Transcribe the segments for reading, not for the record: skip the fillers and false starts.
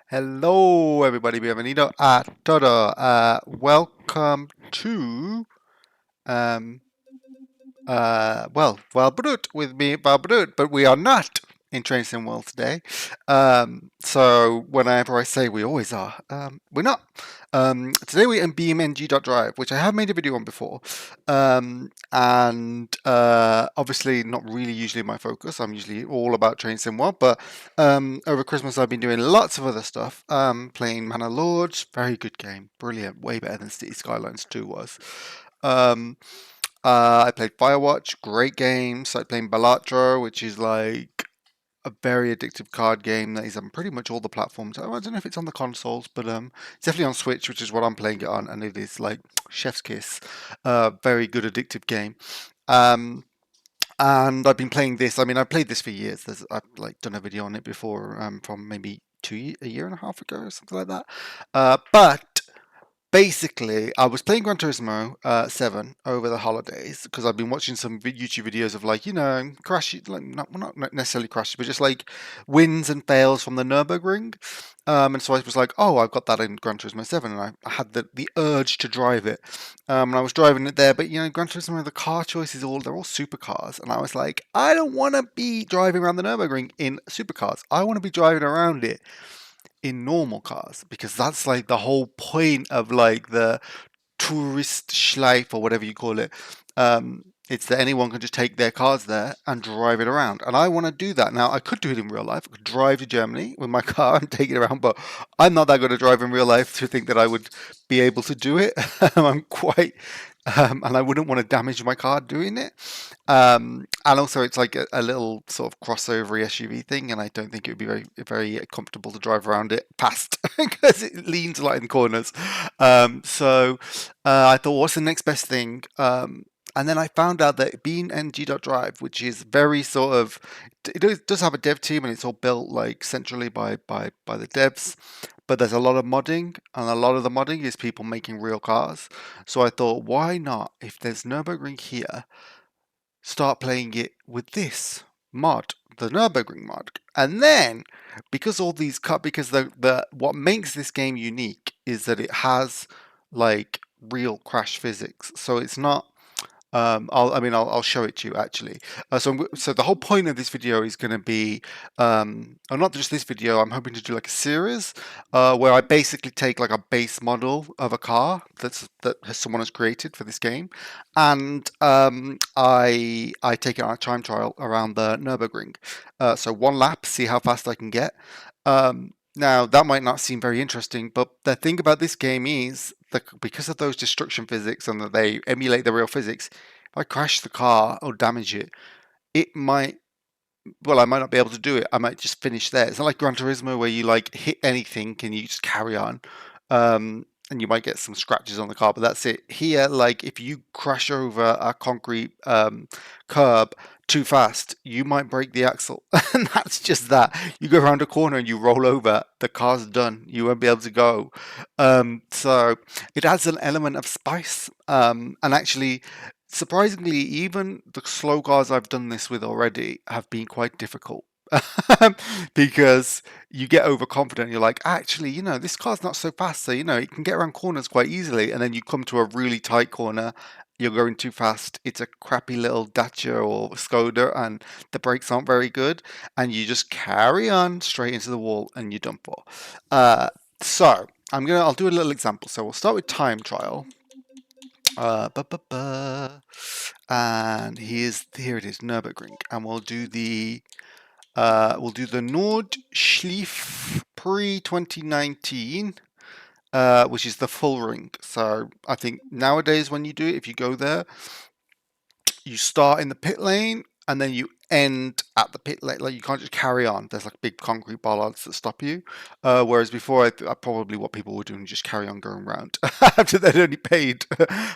Hello, everybody. Bienvenido a todo. Welcome to um, Brut with me, Brut, but we are not in Train Sim World today. So whenever I say we always are, we're not. Today we're in BeamNG.Drive, which I have made a video on before, and obviously not really usually my focus. I'm usually all about Train Sim World, but over Christmas I've been doing lots of other stuff. Playing Manor Lords, very good game, brilliant, way better than City Skylines 2 was. Um, I played Firewatch, great game. Started playing Balatro, which is like a very addictive card game that is on pretty much all the platforms. I don't know if it's on the consoles, but it's definitely on Switch, which is what I'm playing it on, and it is like chef's kiss. Very good addictive game. Um, and I've been playing this. I mean, I've played this for years. I've like done a video on it before, from maybe a year and a half ago or something like that. But basically, I was playing Gran Turismo 7 over the holidays because I've been watching some YouTube videos of like, crash, like not necessarily crashes, but just like wins and fails from the Nürburgring. And so I was like, oh, I've got that in Gran Turismo 7, and I had the urge to drive it. And I was driving it there, but Gran Turismo, the car choices, they're all supercars. And I was like, I don't want to be driving around the Nürburgring in supercars. I want to be driving around it in normal cars because that's like the whole point of like the tourist schleife or whatever you call it. It's that anyone can just take their cars there and drive it around, and I want to do that. Now I could do it in real life. I could drive to Germany with my car and take it around, but I'm not that good at driving in real life to think that I would be able to do it. I'm quite and I wouldn't want to damage my car doing it. And also, it's like a little sort of crossover SUV thing, and I don't think it would be very comfortable to drive around it past because it leans a lot in corners. So I thought, what's the next best thing? And then I found out that BeamNG.Drive, which is very sort of, it does have a dev team and it's all built like centrally by the devs, but there's a lot of modding, and a lot of the modding is people making real cars. So I thought, why not, if there's Nürburgring here, start playing it with this mod, the Nürburgring mod. And then, because all these cut, because the what makes this game unique is that it has like real crash physics. So it's not I'll show it to you actually. So the whole point of this video is going to be, or not just this video. I'm hoping to do like a series, where I basically take like a base model of a car that someone has created for this game, and I take it on a time trial around the Nürburgring. So one lap, see how fast I can get. Now that might not seem very interesting, but the thing about this game is that because of those destruction physics and that they emulate the real physics, if I crash the car or damage it, it might, well, I might not be able to do it. I might just finish there. It's not like Gran Turismo where you like hit anything and you just carry on. And you might get some scratches on the car, but that's it. Here, like if you crash over a concrete curb too fast, you might break the axle. And that's just that. You go around a corner and you roll over, the car's done. You won't be able to go. So it adds an element of spice. And actually, surprisingly, even the slow cars I've done this with already have been quite difficult. Because you get overconfident. You're like, actually, this car's not so fast, so it can get around corners quite easily. And then you come to a really tight corner, you're going too fast. It's a crappy little Dacia or Skoda, and the brakes aren't very good, and you just carry on straight into the wall, and you're done for. So I'll do a little example. So we'll start with time trial. And here it is, Nürburgring, and we'll do the Nordschleife pre 2019, which is the full ring. So I think nowadays when you do it, if you go there, you start in the pit lane and then you end at the pit lane. Like you can't just carry on. There's like big concrete bollards that stop you. Whereas before, I probably what people were doing just carry on going round after they'd only paid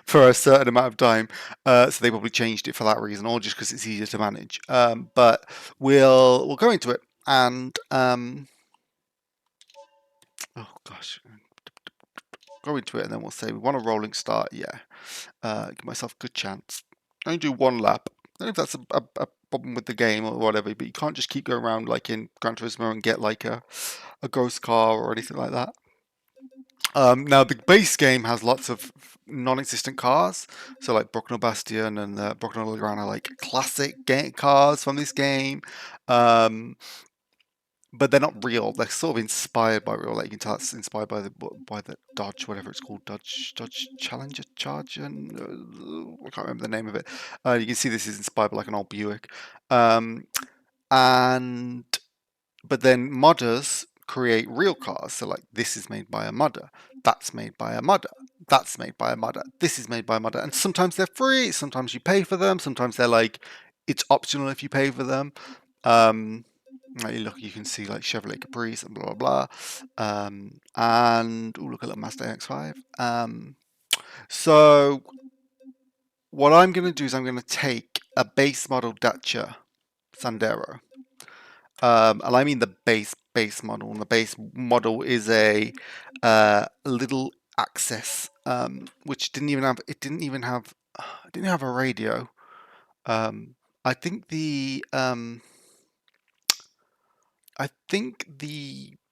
for a certain amount of time. So they probably changed it for that reason, or just because it's easier to manage. But we'll go into it and oh gosh, go into it and then we'll say we want a rolling start. Yeah, give myself a good chance. Only do one lap. I don't know if that's a problem with the game or whatever, but you can't just keep going around like in Gran Turismo and get like a ghost car or anything like that. Now the base game has lots of non-existent cars, so like Bruckner Bastion and Bruckner Legrand are like classic cars from this game, but they're not real. They're sort of inspired by real. Like you can tell it's inspired by the Dodge, whatever it's called, Dodge Challenger Charger. I can't remember the name of it. You can see this is inspired by like an old Buick, and but then modders create real cars. So like this is made by a modder, that's made by a modder, that's made by a modder, this is made by a modder, and sometimes they're free, sometimes you pay for them, sometimes they're like it's optional if you pay for them. Like look, you can see like Chevrolet Caprice and blah blah blah, and oh look at that Mazda X5. So what I'm going to do is I'm going to take a base model Dacia Sandero. And I mean the base model. And the base model is a little Access, which didn't even have it didn't have a radio. I think the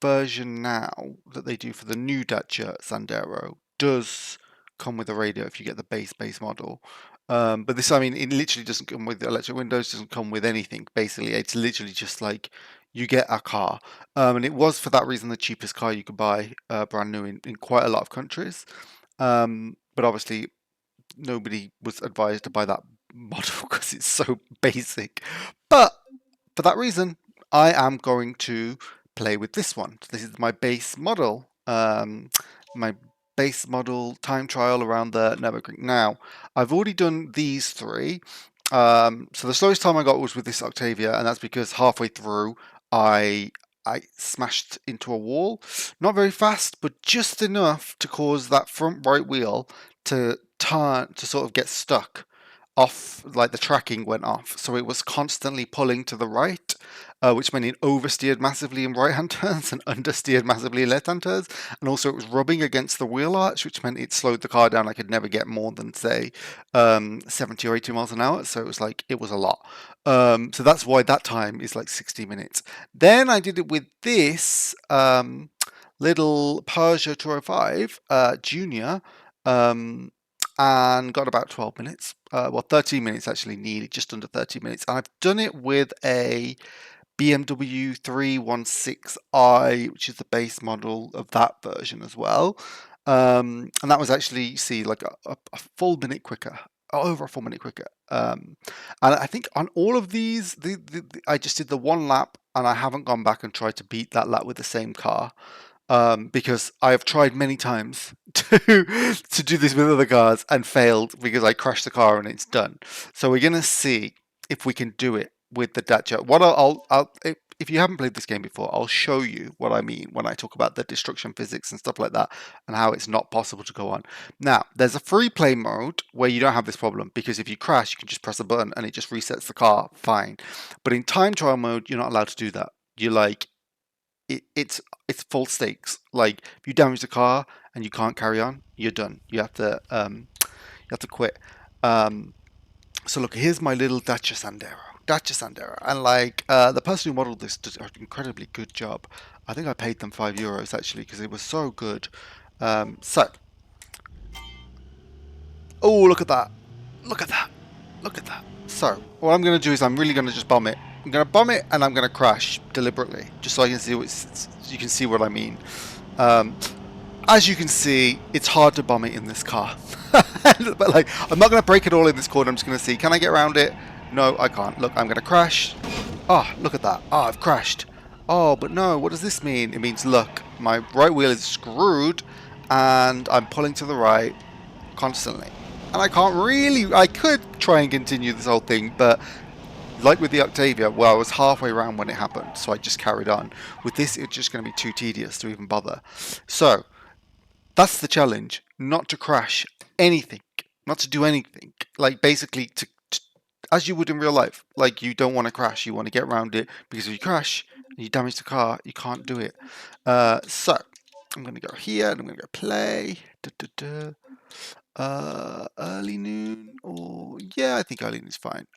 version now that they do for the new Dacia Sandero does come with a radio if you get the base model. But this, I mean, it literally doesn't come with electric windows, doesn't come with anything. Basically, it's literally just like you get a car. And it was for that reason the cheapest car you could buy brand new in quite a lot of countries. But obviously, nobody was advised to buy that model because it's so basic. But for that reason, I am going to play with this one. So this is my base model, my base model time trial around the Nürburgring. Now, I've already done these three. So the slowest time I got was with this Octavia, and that's because halfway through I I smashed into a wall. Not very fast, but just enough to cause that front right wheel to turn to sort of get stuck off, like the tracking went off, so it was constantly pulling to the right, which meant it oversteered massively in right-hand turns and understeered massively in left-hand turns, and also it was rubbing against the wheel arch, which meant it slowed the car down. I could never get more than say 70 or 80 miles an hour, so it was a lot. So that's why that time is like 60 minutes. Then I did it with this little Peugeot 205 Junior. Um, and got about 12 minutes. 13 minutes actually needed, just under 30 minutes. And I've done it with a BMW 316i, which is the base model of that version as well. And that was actually, see, like a full minute quicker, over a full minute quicker. And I think on all of these, I just did the one lap, and I haven't gone back and tried to beat that lap with the same car. Because I have tried many times to do this with other cars and failed because I crashed the car and it's done. So we're gonna see if we can do it with the Dacia. What I'll if you haven't played this game before, I'll show you what I mean when I talk about the destruction physics and stuff like that, and how it's not possible to go on. Now, there's a free play mode where you don't have this problem, because if you crash, you can just press a button and it just resets the car, fine. But in time trial mode, you're not allowed to do that. You're like, it's full stakes. Like if you damage the car and you can't carry on, you're done. You have to quit. So look, here's my little Dacia Sandero. Dacia Sandero, and like the person who modeled this did an incredibly good job. I think I paid them €5 actually because it was so good. So, oh look at that, look at that, look at that. So what I'm going to do is I'm really going to just bomb it. I'm going to bomb it and I'm going to crash deliberately, just so I can see you can see what I mean. As you can see, it's hard to bomb it in this car. But like, I'm not going to break it all in this corner. I'm just going to see, can I get around it? No, I can't. Look, I'm going to crash. Oh, look at that. Oh, I've crashed. Oh, but no, what does this mean? It means, look, my right wheel is screwed and I'm pulling to the right constantly. And I could try and continue this whole thing, but like with the Octavia, well, I was halfway around when it happened, so I just carried on. With this, it's just going to be too tedious to even bother. So, that's the challenge, not to crash anything, not to do anything. Like basically as you would in real life. Like you don't want to crash, you want to get around it, because if you crash and you damage the car, you can't do it. So I'm going to go here and I'm going to go play. Early noon, or yeah, I think early noon is fine.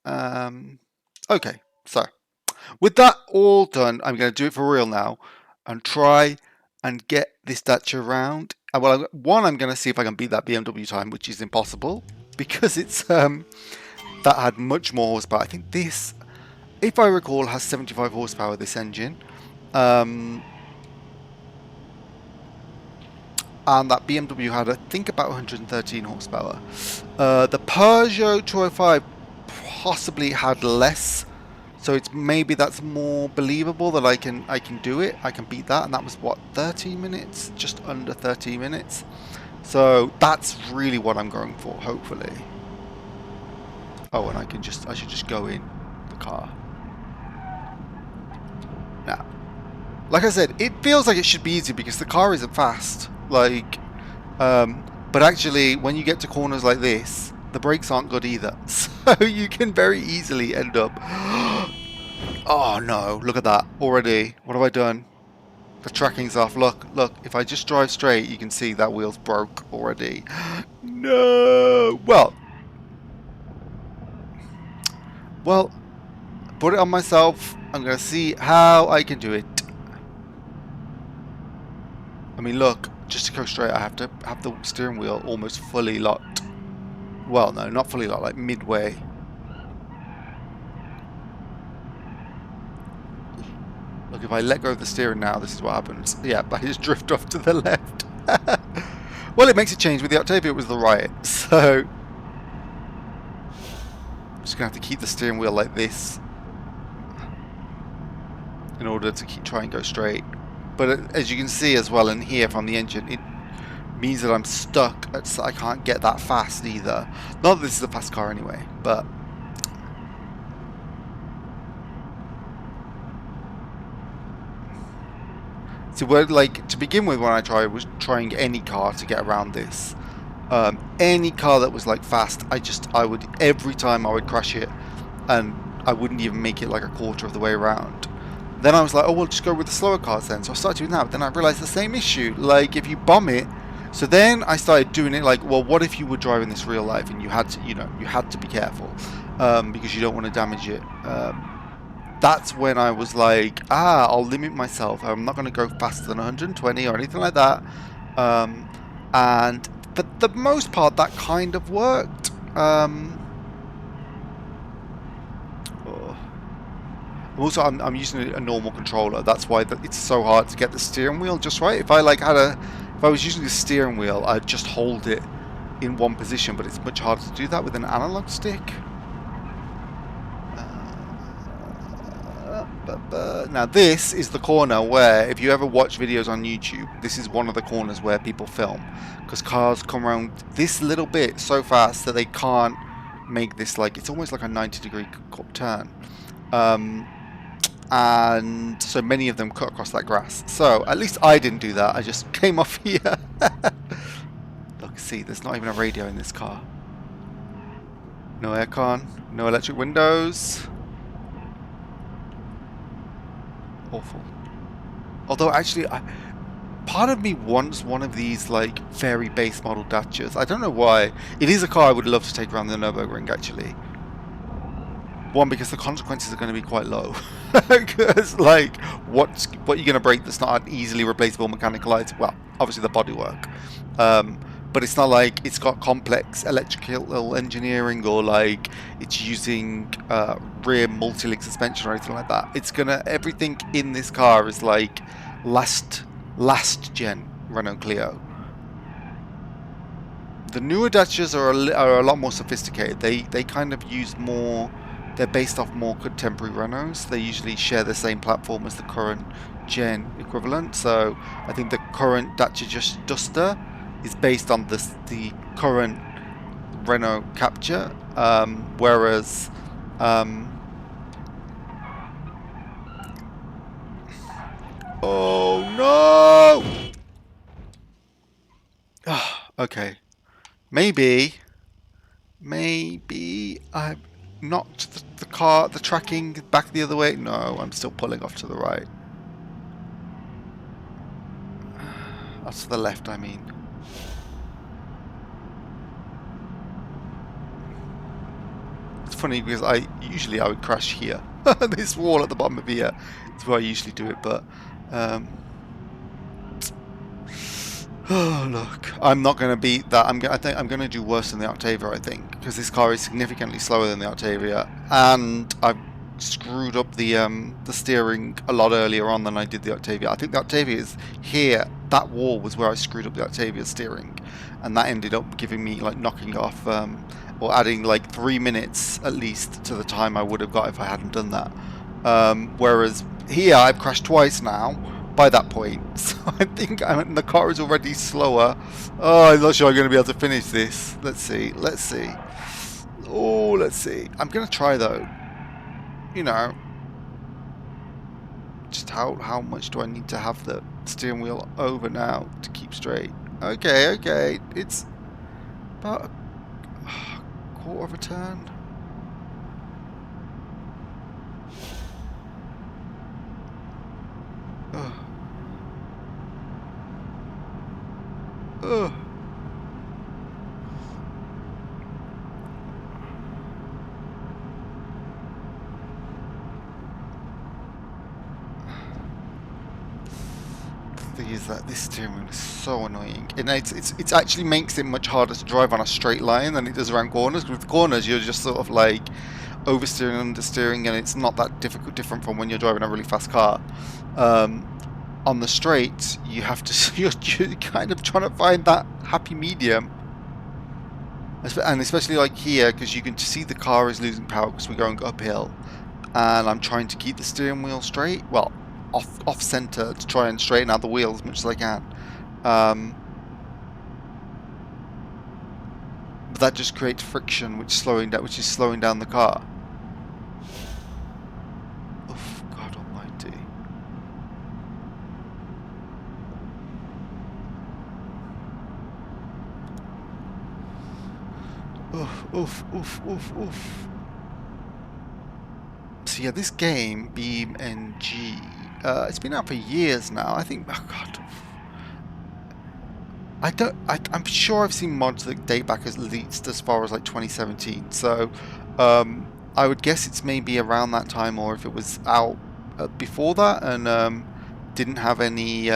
Okay, so with that all done, I'm going to do it for real now. and try and get this Dacia around. Well, one, I'm going to see if I can beat that BMW time, which is impossible because it's that had much more horsepower. I think this, if I recall, has 75 horsepower, this engine. And that BMW had, I think, about 113 horsepower. The Peugeot 205 possibly had less, so it's maybe that's more believable that I can do it. I can beat that, and that was what, 30 minutes, just under 30 minutes. So that's really what I'm going for, hopefully. Oh, and I should just go in the car. Now, like I said, it feels like it should be easy because the car isn't fast. Like, but actually, when you get to corners like this, the brakes aren't good either. So you can very easily end up... Oh no, look at that already. What have I done? The tracking's off. Look, look. If I just drive straight, you can see that wheel's broke already. No! Well, put it on myself. I'm going to see how I can do it. I mean, look, just to go straight, I have to have the steering wheel almost fully locked. Well, no, not fully locked, like midway. Look, if I let go of the steering now, this is what happens. Yeah, I just drift off to the left. Well, it makes a change. With the Octavia, it was the right. So, I'm just going to have to keep the steering wheel like this in order to try and go straight. But as you can see as well in here from the engine, it means that I'm stuck. I can't get that fast either. Not that this is a fast car anyway, but... So, like, to begin with, when I was trying any car to get around this. Any car that was like fast, I would, every time I would crash it, and I wouldn't even make it like a quarter of the way around. Then I was like, oh, well, just go with the slower cars then. So I started doing that, but then I realized the same issue. Like, if you bomb it, so then I started doing it like, well, what if you were driving this real life and you had to, you had to be careful because you don't want to damage it. That's when I was like, I'll limit myself. I'm not going to go faster than 120 or anything like that. And for the most part, that kind of worked. Also, I'm using a normal controller. That's why it's so hard to get the steering wheel just right. If I was using the steering wheel, I'd just hold it in one position, but it's much harder to do that with an analog stick. Now this is the corner where, if you ever watch videos on YouTube, this is one of the corners where people film, because cars come around this little bit so fast that they can't make this, like, it's almost like a 90-degree turn. And so many of them cut across that grass. So at least I didn't do that. I just came off here. Look, see, there's not even a radio in this car. No aircon, no electric windows. Awful. Although actually, part of me wants one of these like very base model Dacias. I don't know why. It is a car I would love to take around the Nürburgring actually. One, because the consequences are going to be quite low. Because like, what you're going to break that's not an easily replaceable mechanical item? Well, obviously the bodywork. But it's not like it's got complex electrical engineering or like it's using rear multi-link suspension or anything like that. It's gonna, everything in this car is like last gen Renault Clio. The newer Dacias are a lot more sophisticated. They kind of use more. They're based off more contemporary Renaults. They usually share the same platform as the current gen equivalent. So I think the current Dacia Duster is based on the current Renault Capture, whereas oh no! Okay, maybe I'm not the tracking back the other way. No, I'm still pulling off to the right. That's to the left, I mean. It's funny because I would crash here. This wall at the bottom of here is where I usually do it, but Oh, look, I'm not going to beat that. I think I'm going to do worse than the Octavia, I think, because this car is significantly slower than the Octavia, and I've screwed up the steering a lot earlier on than I did the Octavia. I think the Octavia is here. That wall was where I screwed up the Octavia's steering, and that ended up giving me like knocking off or adding like 3 minutes at least to the time I would have got if I hadn't done that. Whereas here I've crashed twice now by that point. So I think the car is already slower. Oh, I'm not sure I'm going to be able to finish this. Let's see. Let's see. Oh, let's see. I'm going to try though. You know, just how much do I need to have the steering wheel over now to keep straight? Okay, okay. It's about a quarter of a turn. Ugh. Ugh. Thing is that this steering wheel is so annoying, and it's actually makes it much harder to drive on a straight line than it does around corners. With corners, you're just sort of like oversteering, understeering, and it's not that different from when you're driving a really fast car. On the straight, you have to you're kind of trying to find that happy medium, and especially like here because you can see the car is losing power because we're going uphill, and I'm trying to keep the steering wheel straight. Well, off center to try and straighten out the wheel as much as I can. But that just creates friction, which is slowing down the car. Oof, God Almighty! Oof, oof, oof, oof, oof. So yeah, this game, BeamNG, it's been out for years now. I think, oh God, I'm sure I've seen mods that date back at least as far as like 2017. So I would guess it's maybe around that time, or if it was out before that and didn't have any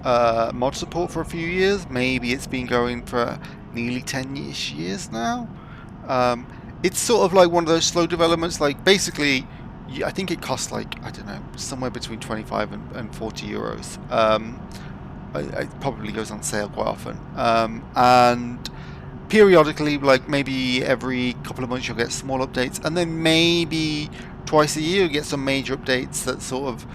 mod support for a few years. Maybe it's been going for nearly 10-ish years now. It's sort of like one of those slow developments. Like basically, I think it costs like, I don't know, somewhere between 25 and 40 euros. It probably goes on sale quite often. And periodically, like maybe every couple of months, you'll get small updates, and then maybe twice a year, you'll get some major updates that sort of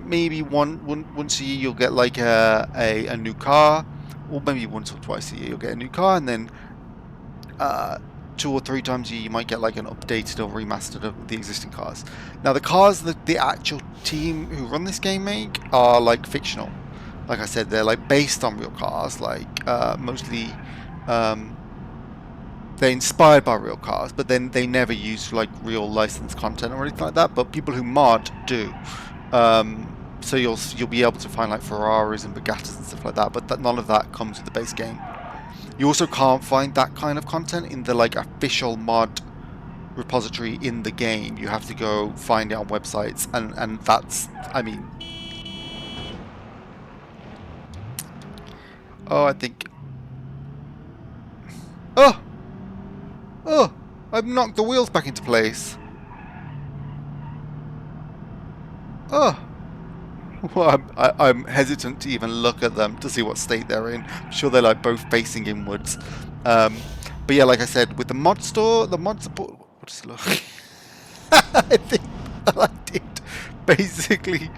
maybe once a year you'll get like a new car, or maybe once or twice a year you'll get a new car, and then 2 or 3 times a year you might get like an updated or remastered of the existing cars. Now the cars that the actual team who run this game make are like fictional. Like I said, they're like based on real cars, like mostly they're inspired by real cars, but then they never use like real licensed content or anything like that. But people who mod do. So you'll be able to find like Ferraris and Bugattis and stuff like that, but none of that comes with the base game. You also can't find that kind of content in the like official mod repository in the game. You have to go find it on websites, and that's, I mean, oh, I think, oh, oh, I've knocked the wheels back into place. Oh. Well, I'm hesitant to even look at them to see what state they're in. I'm sure they're like both facing inwards. But yeah, like I said, with the mod store, the mod support. What does it look? I think I did basically.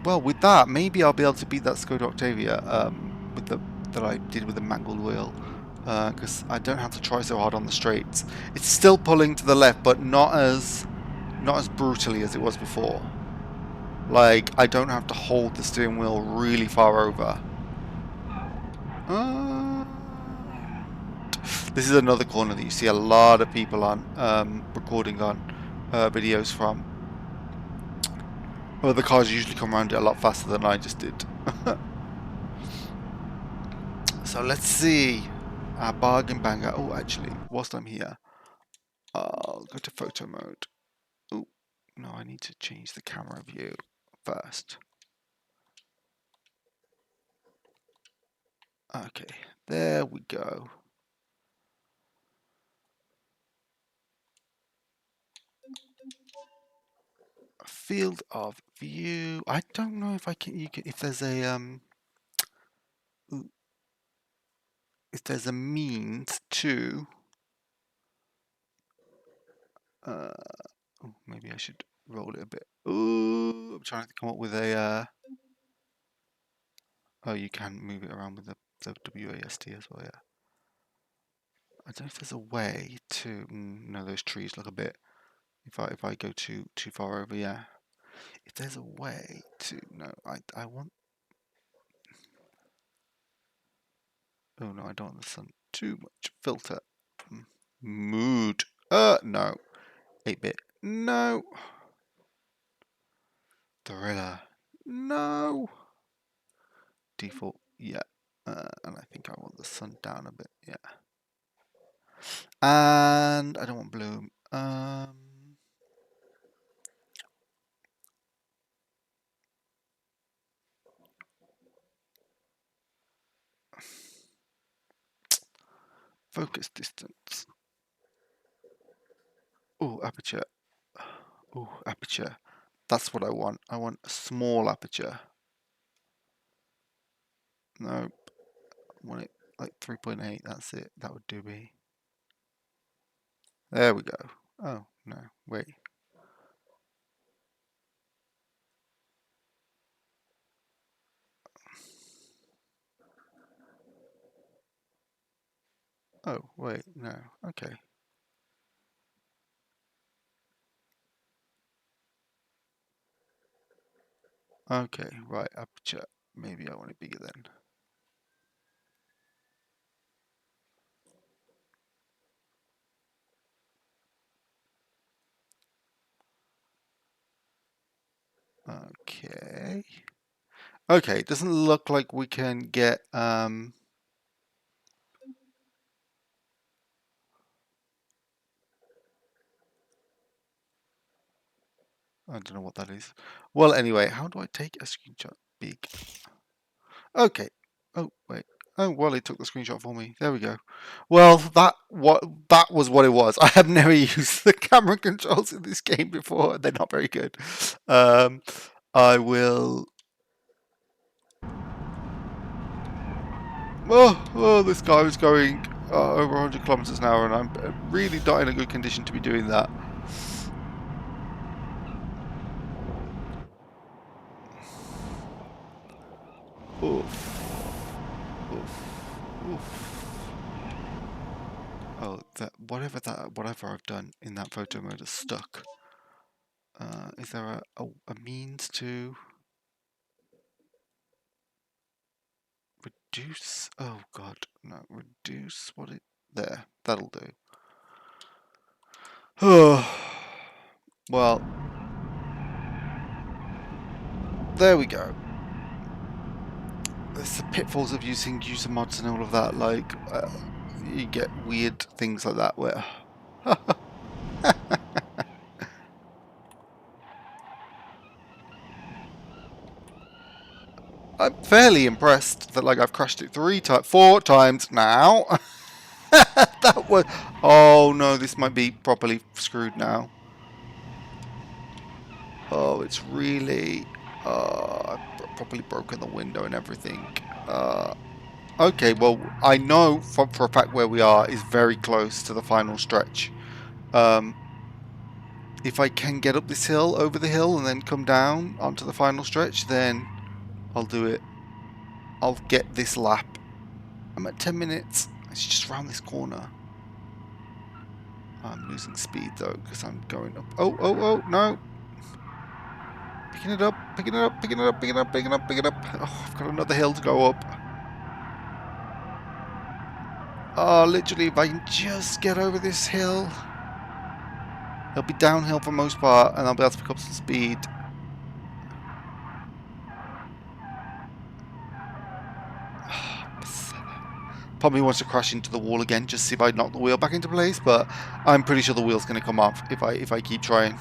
Well, with that, maybe I'll be able to beat that Skoda Octavia with the that I did with the mangled wheel. Because I don't have to try so hard on the straights. It's still pulling to the left, but not as brutally as it was before. Like, I don't have to hold the steering wheel really far over. This is another corner that you see a lot of people on, recording on videos from. Well, the cars usually come around it a lot faster than I just did. So let's see. Bargain banger. Oh, actually, whilst I'm here, I'll go to photo mode. Oh, no, I need to change the camera view first. Okay, there we go. Field of view. I don't know if I can. You can if there's a if there's a means to. Oh, maybe I should roll it a bit. Ooh, I'm trying to come up with a. Oh, you can move it around with the WASD as well. Yeah. I don't know if there's a way to. No, those trees look a bit. If I go too far over, yeah. If there's a way to. No, I want. Oh no, I don't want the sun too much. Filter. Mood. No. 8-bit. No. Thriller. No. Default. Yeah. And I think I want the sun down a bit. Yeah. And I don't want bloom. Focus distance. Oh, aperture. Oh, aperture. That's what I want. I want a small aperture. Nope. I want it like 3.8. That's it. That would do me. There we go. Oh, no. Wait. Oh, wait. No. Okay. Okay. Right. Aperture. Maybe I want it bigger then. Okay. Okay, it doesn't look like we can get I don't know what that is. Well, anyway, how do I take a screenshot big? Okay. Oh, wait. Oh, well, it took the screenshot for me. There we go. Well, that was what it was. I have never used the camera controls in this game before. They're not very good. I will. Oh, this guy was going over 100 kilometers an hour, and I'm really not in a good condition to be doing that. Oof. Oof. Oof. Oh, whatever I've done in that photo mode is stuck. Is there a means to reduce? Oh God, no, reduce what it there. That'll do. Oh, well, there we go. There's the pitfalls of using user mods and all of that. Like, you get weird things like that where. I'm fairly impressed that like I've crashed it 4 times now. That was. Oh no, this might be properly screwed now. Oh, it's really. I've probably broken the window and everything. Okay, well, I know for a fact where we are is very close to the final stretch. If I can get up this hill, over the hill, and then come down onto the final stretch, then I'll do it. I'll get this lap. I'm at 10 minutes. It's just round this corner. I'm losing speed though because I'm going up. Oh, no. Picking it up, picking it up, picking it up, picking it up, picking it up, picking it up. Oh, I've got another hill to go up. Oh, literally, if I can just get over this hill, it'll be downhill for most part, and I'll be able to pick up some speed. Probably wants to crash into the wall again, just see if I knock the wheel back into place, but I'm pretty sure the wheel's going to come off if I keep trying.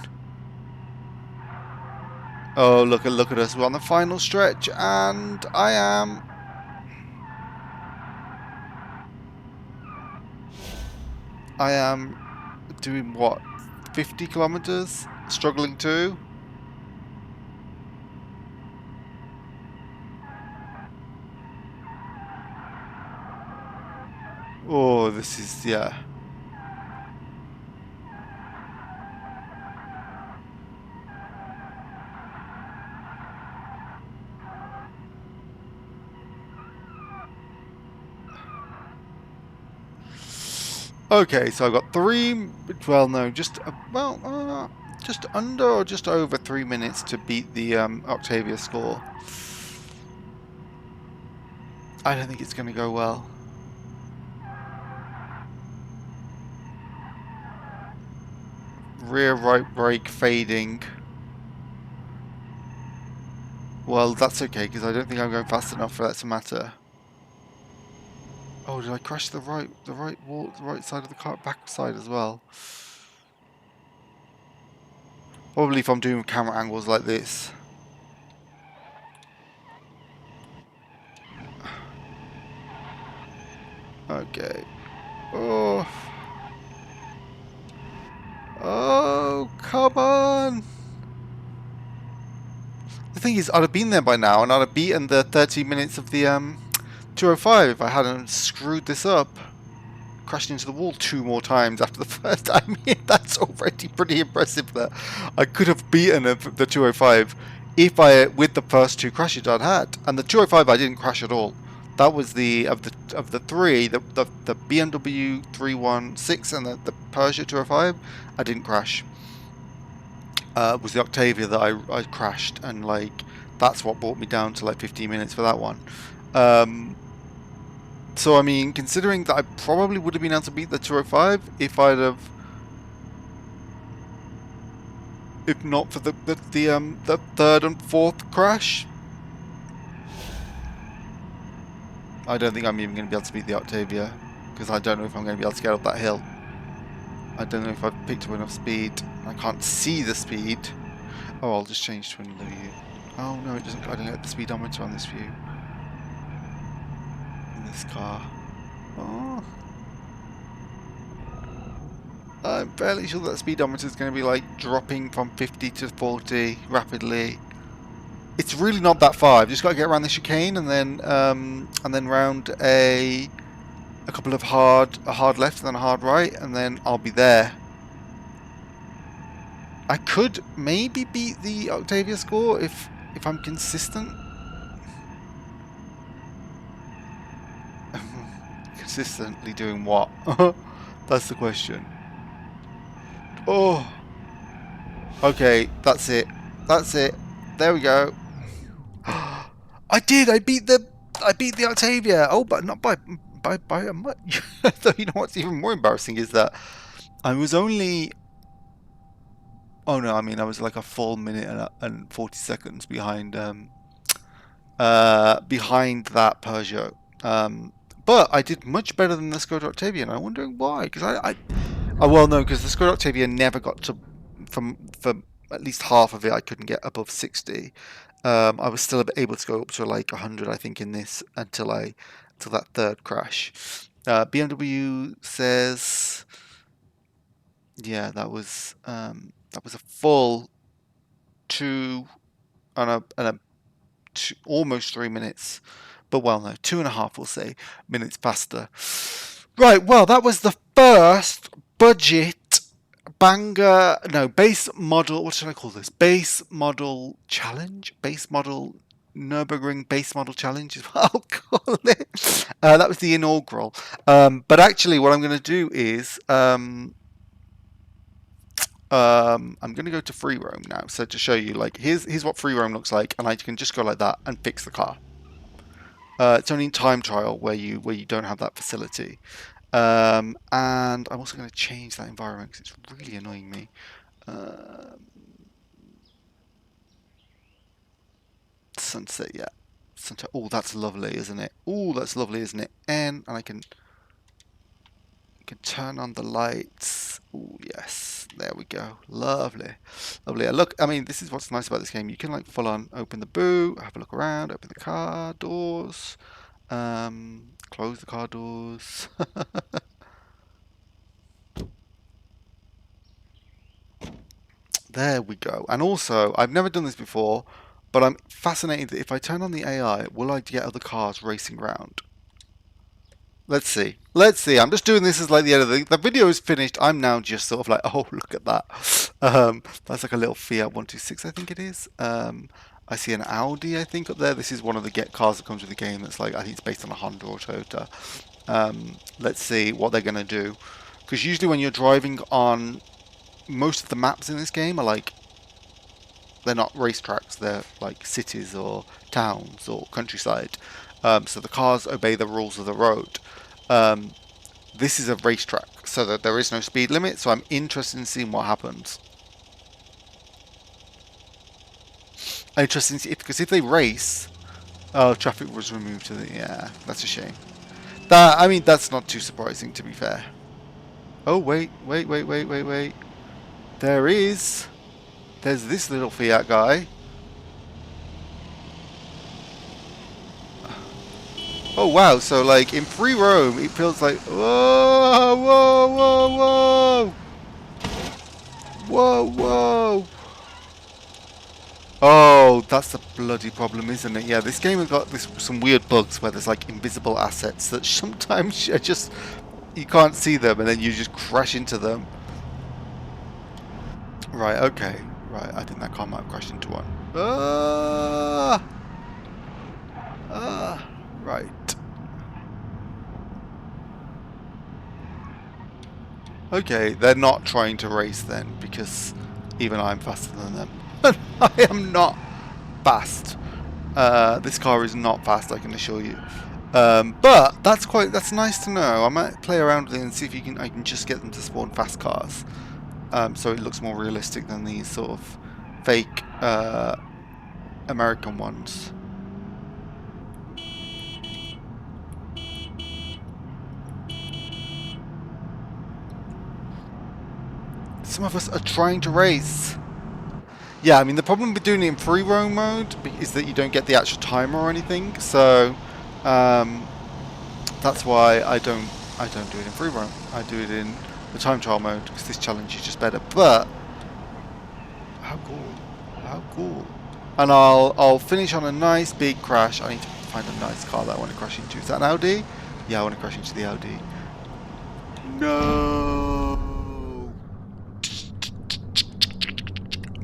Oh, look at us. We're on the final stretch, and I am doing what? 50 kilometers? Struggling to? Oh, this is, yeah. Okay, so I've got three, well, no, just under or just over 3 minutes to beat the Octavia score. I don't think it's going to go well. Rear right brake fading. Well, that's okay, because I don't think I'm going fast enough for that to matter. Oh, did I crash the right wall, the right side of the car, back side as well? Probably if I'm doing camera angles like this. Okay. Oh. Oh, come on. The thing is, I'd have been there by now, and I'd have beaten the 30 minutes of the 205 if I hadn't screwed this up. Crashed into the wall 2 more times after the first. I mean, that's already pretty impressive. That I could have beaten the 205 if with the first two crashes I'd had, and the 205 I didn't crash at all. That was the three, the BMW 316 and the Peugeot 205. I didn't crash. Was the Octavia that I crashed, and like that's what brought me down to like 15 minutes for that one. So I mean, considering that I probably would have been able to beat the 205 if I'd have, if not for the third and fourth crash. I don't think I'm even going to be able to beat the Octavia, because I don't know if I'm going to be able to get up that hill. I don't know if I've picked up enough speed. I can't see the speed. Oh, I'll just change to another view. Oh no, it doesn't. I don't get the speedometer on this view. In this car. Oh. I'm fairly sure that speedometer is going to be like dropping from 50 to 40 rapidly. It's really not that far. I've just got to get around the chicane and then round a couple of a hard left and then a hard right, and then I'll be there. I could maybe beat the Octavia score if I'm consistent. Consistently doing what? That's the question. Oh. Okay, that's it. That's it. There we go. I did. I beat the Octavia. Oh, but not by a much. So you know what's even more embarrassing is that I was only. Oh no, I mean I was like a full minute and 40 seconds behind that Peugeot. But I did much better than the Skoda Octavia, and I'm wondering why. Because well, no, because the Skoda Octavia never got to, for at least half of it, I couldn't get above 60. I was still able to go up to like 100, I think, in this until that third crash. BMW says, yeah, that was a full two and a almost 3 minutes, but well, no, 2.5, we'll say, minutes faster. Right, well, that was the first budget banger, no, base model, what should I call this? Base model challenge? Base model Nürburgring base model challenge is what I'll call it. That was the inaugural. But actually, what I'm going to do is I'm going to go to free roam now. So to show you, like, here's what free roam looks like, and I can just go like that and fix the car. It's only in time trial where you don't have that facility. And I'm also going to change that environment because it's really annoying me. Sunset, yeah. Sunset. Oh, that's lovely, isn't it? Oh, that's lovely, isn't it? And I can turn on the lights Oh yes, there we go. Lovely, lovely. Look, I mean, this is what's nice about this game. You can like full on open the boot, have a look around, open the car doors, close the car doors. There we go. And also, I've never done this before, but I'm fascinated that if I turn on the AI, will I get other cars racing around? Let's see. Let's see. I'm just doing this as like the end of the video is finished. I'm now just sort of like, oh, look at that. That's like a little Fiat 126, I think it is. I see an Audi, I think, up there. This is one of the get cars that comes with the game. That's like, I think it's based on a Honda or Toyota. Let's see what they're gonna do, because usually when you're driving on, most of the maps in this game are like, they're not racetracks. They're like cities or towns or countryside. So the cars obey the rules of the road. Um, this is a racetrack, so that there is no speed limit. So I'm interested in seeing what happens. I'm interested in because if they race, oh, traffic was removed to the, yeah, that's a shame. That, I mean, that's not too surprising, to be fair. Oh wait, wait, wait, wait, wait, wait. There is. There's this little Fiat guy. Oh wow, so like in free roam, it feels like, whoa, whoa, whoa, whoa, whoa, whoa. Oh, that's the bloody problem, isn't it? Yeah, this game has got some weird bugs where there's like invisible assets that sometimes are just, you can't see them and then you just crash into them. Right, okay. Right, I think that car might have crashed into one. Ah! Ah! Right. Okay, they're not trying to race then, because even I'm faster than them. I am not fast. This car is not fast, I can assure you. But that's nice to know. I might play around with it and see if I can just get them to spawn fast cars. So it looks more realistic than these sort of fake American ones. Some of us are trying to race. Yeah, I mean the problem with doing it in free roam mode is that you don't get the actual timer or anything. So um, that's why I don't do it in free roam. I do it in the time trial mode because this challenge is just better. But how cool! How cool! And I'll finish on a nice big crash. I need to find a nice car that I want to crash into. Is that an Audi? Yeah, I want to crash into the Audi. No!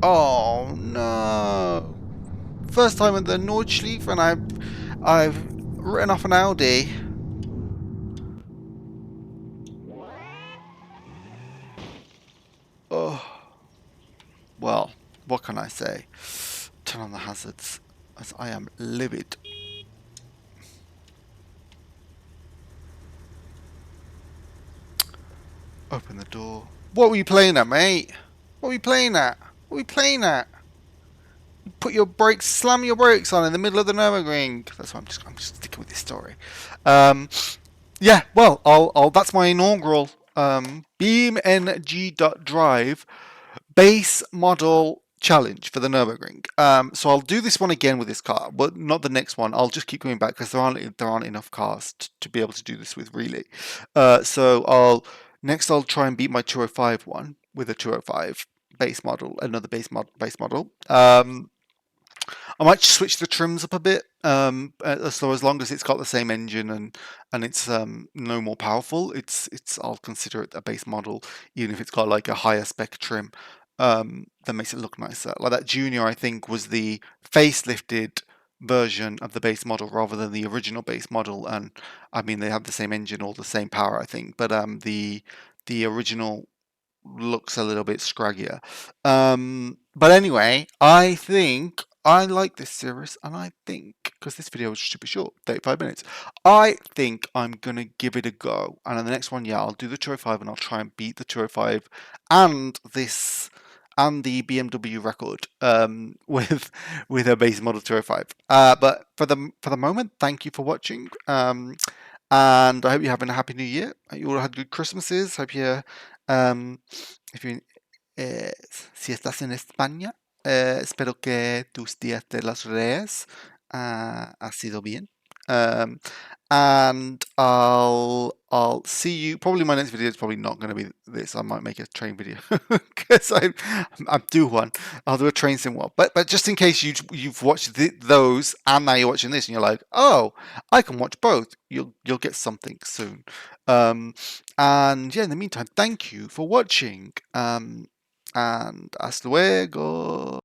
Oh no! First time at the Nordschleife, and I've written off an Audi. Oh well, what can I say? Turn on the hazards, as I am livid. Open the door. What were you playing at, mate? What were you playing at? What were you playing at? Put your brakes, slam your brakes on in the middle of the Nürburgring. That's why I'm just sticking with this story. Um, yeah, well, that's my inaugural BeamNG.Drive base model challenge for the Nürburgring. So I'll do this one again with this car, but not the next one. I'll just keep going back because there aren't enough cars to be able to do this with, really. So I'll try and beat my 205 one with a 205 base model, another base model. I might switch the trims up a bit. So as long as it's got the same engine and it's no more powerful, it's I'll consider it a base model, even if it's got like a higher spec trim. That makes it look nicer. Like that Junior, I think, was the facelifted version of the base model rather than the original base model. And I mean, they have the same engine or the same power, I think. But the original looks a little bit scraggier. But anyway, I think I like this series, and I think, because this video should be short, 35 minutes, I think I'm going to give it a go. And in the next one, yeah, I'll do the 205 and I'll try and beat the 205 and this and the BMW record with a base model 205. But for the moment, thank you for watching. And I hope you're having a happy new year. Hope you all had good Christmases. Hope you If you're si estás en España, espero que tus días de las Reyes ha sido bien. And I'll see you. Probably my next video is probably not going to be this. I might make a train video because I'm due one. I'll do a train sim one. But just in case you've watched those and now you're watching this and you're like, oh, I can watch both. You'll get something soon. And yeah, in the meantime, thank you for watching. And hasta luego.